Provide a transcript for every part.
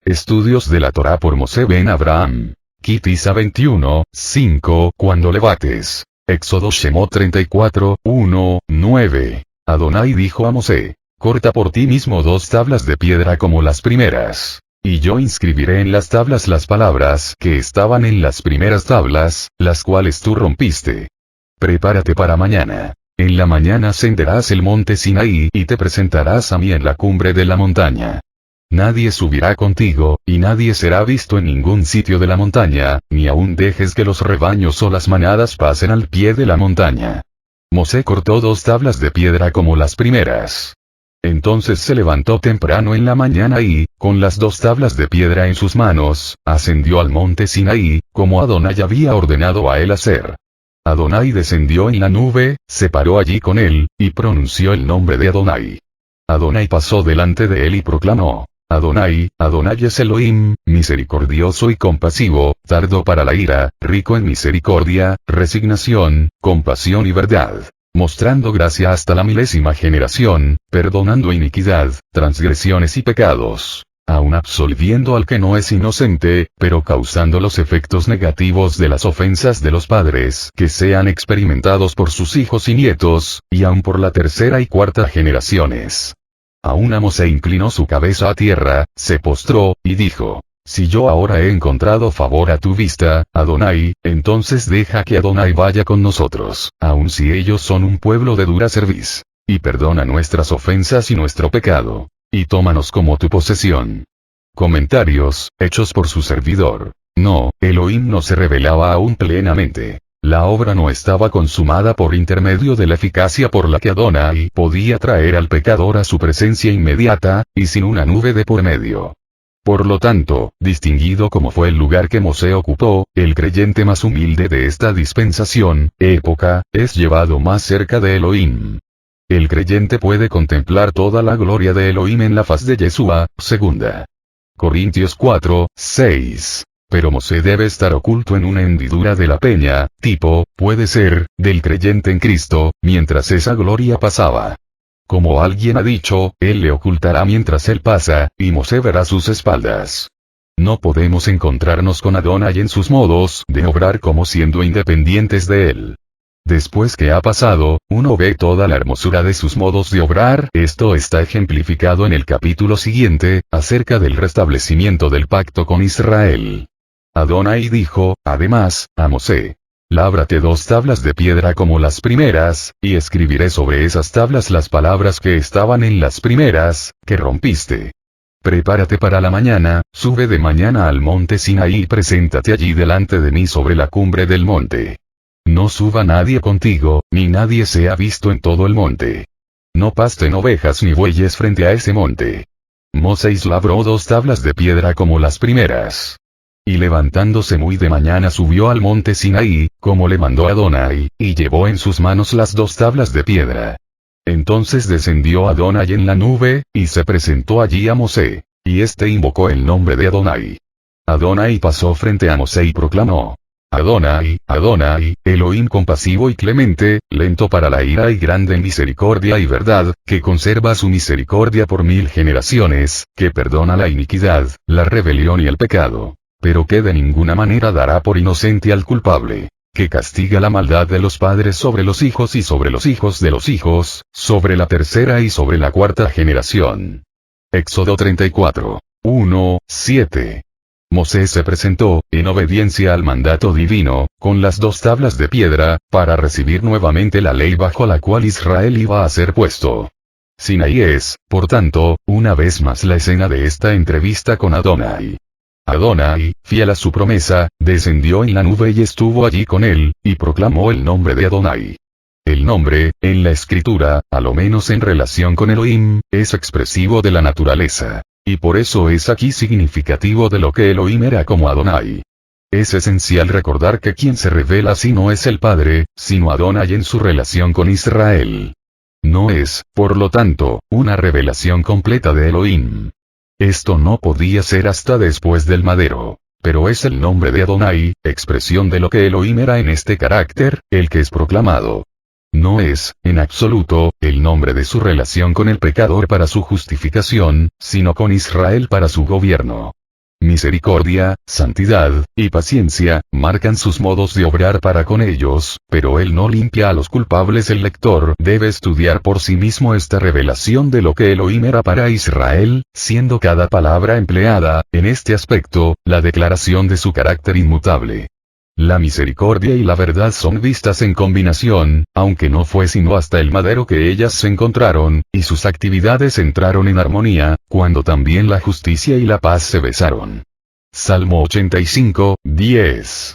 Estudios de la Torá por Moshe ben Abraham. Kitisa 21, 5. Cuando levates. Éxodo Shemot 34, 1, 9. Adonai dijo a Mosé: corta por ti mismo 2 tablas de piedra como las primeras. Y yo inscribiré en las tablas las palabras que estaban en las primeras tablas, las cuales tú rompiste. Prepárate para mañana. En la mañana ascenderás el monte Sinaí y te presentarás a mí en la cumbre de la montaña. Nadie subirá contigo, y nadie será visto en ningún sitio de la montaña, ni aun dejes que los rebaños o las manadas pasen al pie de la montaña. Mosé cortó 2 tablas de piedra como las primeras. Entonces se levantó temprano en la mañana y, con las 2 tablas de piedra en sus manos, ascendió al monte Sinaí, como Adonai había ordenado a él hacer. Adonai descendió en la nube, se paró allí con él, y pronunció el nombre de Adonai. Adonai pasó delante de él y proclamó: Adonai, Adonai es Elohim, misericordioso y compasivo, tardo para la ira, rico en misericordia, resignación, compasión y verdad, mostrando gracia hasta la 1000ª generación, perdonando iniquidad, transgresiones y pecados, aun absolviendo al que no es inocente, pero causando los efectos negativos de las ofensas de los padres que sean experimentados por sus hijos y nietos, y aun por la 3ª y 4ª generaciones. Aún Mosé inclinó su cabeza a tierra, se postró, y dijo: si yo ahora he encontrado favor a tu vista, Adonai, entonces deja que Adonai vaya con nosotros, aun si ellos son un pueblo de dura cerviz. Y perdona nuestras ofensas y nuestro pecado. Y tómanos como tu posesión. Comentarios, hechos por su servidor. No, Elohim no se revelaba aún plenamente. La obra no estaba consumada por intermedio de la eficacia por la que Adonai podía traer al pecador a su presencia inmediata, y sin una nube de por medio. Por lo tanto, distinguido como fue el lugar que Mosé ocupó, el creyente más humilde de esta dispensación, época, es llevado más cerca de Elohim. El creyente puede contemplar toda la gloria de Elohim en la faz de Yeshua, 2 Corintios 4, 6. Pero Mosé debe estar oculto en una hendidura de la peña, tipo, puede ser, del creyente en Cristo, mientras esa gloria pasaba. Como alguien ha dicho, él le ocultará mientras él pasa, y Mosé verá sus espaldas. No podemos encontrarnos con Adonai en sus modos de obrar como siendo independientes de él. Después que ha pasado, uno ve toda la hermosura de sus modos de obrar. Esto está ejemplificado en el capítulo siguiente, acerca del restablecimiento del pacto con Israel. Adonai dijo, además, a Mosé: lábrate 2 tablas de piedra como las primeras, y escribiré sobre esas tablas las palabras que estaban en las primeras, que rompiste. Prepárate para la mañana, sube de mañana al monte Sinaí y preséntate allí delante de mí sobre la cumbre del monte. No suba nadie contigo, ni nadie sea visto en todo el monte. No pasten ovejas ni bueyes frente a ese monte. Moisés labró 2 tablas de piedra como las primeras. Y levantándose muy de mañana subió al monte Sinaí, como le mandó Adonai, y llevó en sus manos las 2 tablas de piedra. Entonces descendió Adonai en la nube, y se presentó allí a Mosé, y éste invocó el nombre de Adonai. Adonai pasó frente a Mosé y proclamó: Adonai, Adonai, Elohim compasivo y clemente, lento para la ira y grande en misericordia y verdad, que conserva su misericordia por 1000 generaciones, que perdona la iniquidad, la rebelión y el pecado, pero que de ninguna manera dará por inocente al culpable, que castiga la maldad de los padres sobre los hijos y sobre los hijos de los hijos, sobre la 3ª y sobre la 4ª generación. Éxodo 34, 1, 7. Mosé se presentó, en obediencia al mandato divino, con las 2 tablas de piedra, para recibir nuevamente la ley bajo la cual Israel iba a ser puesto. Sinaí es, por tanto, una vez más la escena de esta entrevista con Adonai. Adonai, fiel a su promesa, descendió en la nube y estuvo allí con él, y proclamó el nombre de Adonai. El nombre, en la escritura, a lo menos en relación con Elohim, es expresivo de la naturaleza. Y por eso es aquí significativo de lo que Elohim era como Adonai. Es esencial recordar que quien se revela así no es el Padre, sino Adonai en su relación con Israel. No es, por lo tanto, una revelación completa de Elohim. Esto no podía ser hasta después del madero. Pero es el nombre de Adonai, expresión de lo que Elohim era en este carácter, el que es proclamado. No es, en absoluto, el nombre de su relación con el pecador para su justificación, sino con Israel para su gobierno. misericordia, santidad, y paciencia, marcan sus modos de obrar para con ellos, pero él no limpia a los culpables. El lector debe estudiar por sí mismo esta revelación de lo que Elohim era para Israel, siendo cada palabra empleada, en este aspecto, la declaración de su carácter inmutable. La misericordia y la verdad son vistas en combinación, aunque no fue sino hasta el madero que ellas se encontraron, y sus actividades entraron en armonía, cuando también la justicia y la paz se besaron. Salmo 85, 10.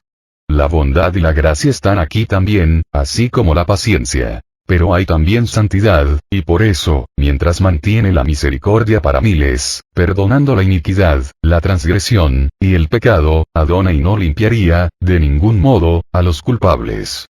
La bondad y la gracia están aquí también, así como la paciencia. Pero hay también santidad, y por eso, mientras mantiene la misericordia para miles, perdonando la iniquidad, la transgresión, y el pecado, Adonai no limpiaría, de ningún modo, a los culpables.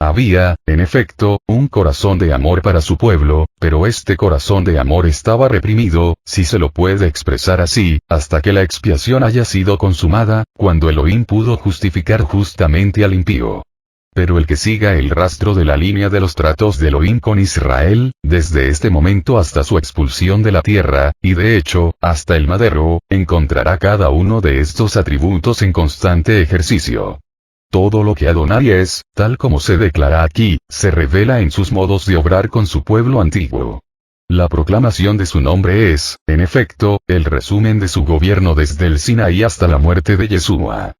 Había, en efecto, un corazón de amor para su pueblo, pero este corazón de amor estaba reprimido, si se lo puede expresar así, hasta que la expiación haya sido consumada, cuando Elohim pudo justificar justamente al impío. Pero el que siga el rastro de la línea de los tratos de Elohim con Israel, desde este momento hasta su expulsión de la tierra, y de hecho, hasta el madero, encontrará cada uno de estos atributos en constante ejercicio. Todo lo que Adonai es, tal como se declara aquí, se revela en sus modos de obrar con su pueblo antiguo. La proclamación de su nombre es, en efecto, el resumen de su gobierno desde el Sinaí hasta la muerte de Yeshua.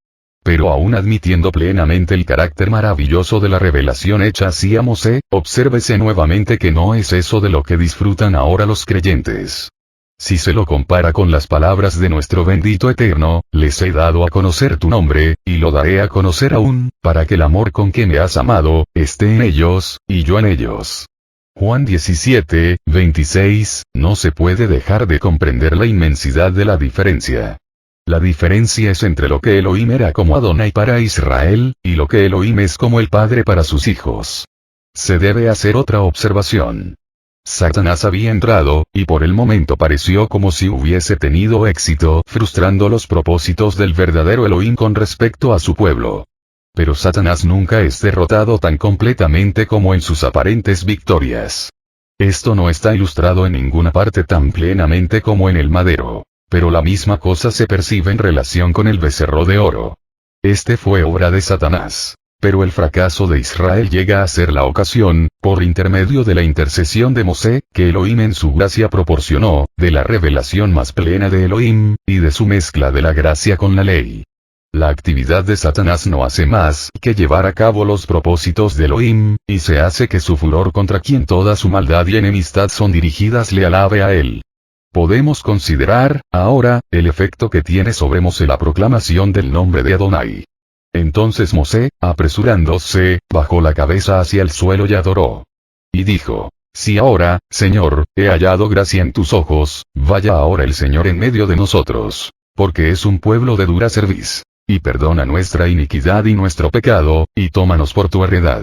Pero aún admitiendo plenamente el carácter maravilloso de la revelación hecha así a Mosé, obsérvese nuevamente que no es eso de lo que disfrutan ahora los creyentes. Si se lo compara con las palabras de nuestro bendito Eterno, les he dado a conocer tu nombre, y lo daré a conocer aún, para que el amor con que me has amado, esté en ellos, y yo en ellos. Juan 17, 26, no se puede dejar de comprender la inmensidad de la diferencia. La diferencia es entre lo que Elohim era como Adonai para Israel, y lo que Elohim es como el Padre para sus hijos. Se debe hacer otra observación. Satanás había entrado, y por el momento pareció como si hubiese tenido éxito, frustrando los propósitos del verdadero Elohim con respecto a su pueblo. Pero Satanás nunca es derrotado tan completamente como en sus aparentes victorias. Esto no está ilustrado en ninguna parte tan plenamente como en el madero. Pero la misma cosa se percibe en relación con el becerro de oro. Este fue obra de Satanás. Pero el fracaso de Israel llega a ser la ocasión, por intermedio de la intercesión de Mosé, que Elohim en su gracia proporcionó, de la revelación más plena de Elohim, y de su mezcla de la gracia con la ley. La actividad de Satanás no hace más que llevar a cabo los propósitos de Elohim, y se hace que su furor contra quien toda su maldad y enemistad son dirigidas le alabe a él. Podemos considerar, ahora, el efecto que tiene sobre Mosé la proclamación del nombre de Adonai. Entonces Mosé, apresurándose, bajó la cabeza hacia el suelo y adoró. Y dijo, si ahora, Señor, he hallado gracia en tus ojos, vaya ahora el Señor en medio de nosotros, porque es un pueblo de dura cerviz. Y perdona nuestra iniquidad y nuestro pecado, y tómanos por tu heredad.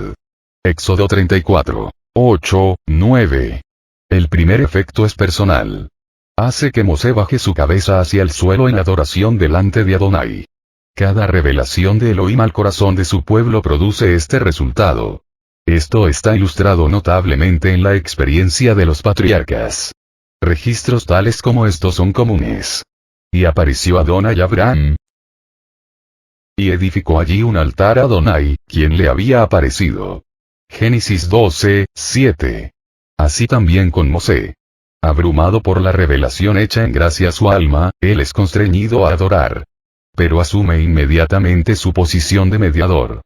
Éxodo 34, 8, 9. El primer efecto es personal. Hace que Mosé baje su cabeza hacia el suelo en adoración delante de Adonai. Cada revelación de Elohim al corazón de su pueblo produce este resultado. Esto está ilustrado notablemente en la experiencia de los patriarcas. Registros tales como estos son comunes. Y apareció Adonai a Abraham, y edificó allí un altar a Adonai, quien le había aparecido. Génesis 12, 7. Así también con Mosé. Abrumado por la revelación hecha en gracia a su alma, él es constreñido a adorar. Pero asume inmediatamente su posición de mediador.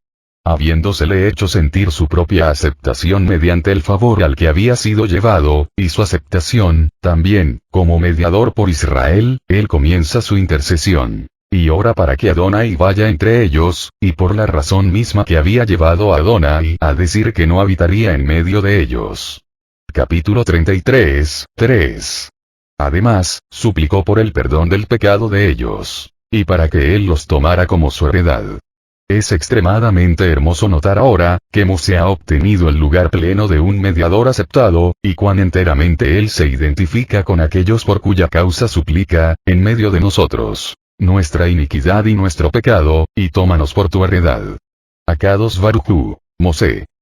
Habiéndosele hecho sentir su propia aceptación mediante el favor al que había sido llevado, y su aceptación, también, como mediador por Israel, él comienza su intercesión. Y ora para que Adonai vaya entre ellos, y por la razón misma que había llevado a Adonai a decir que no habitaría en medio de ellos. Capítulo 33, 3. Además, suplicó por el perdón del pecado de ellos, y para que él los tomara como su heredad. Es extremadamente hermoso notar ahora, que Mosé ha obtenido el lugar pleno de un mediador aceptado, y cuán enteramente él se identifica con aquellos por cuya causa suplica, en medio de nosotros, nuestra iniquidad y nuestro pecado, y tómanos por tu heredad. Akados Baruj Hu, Mosé.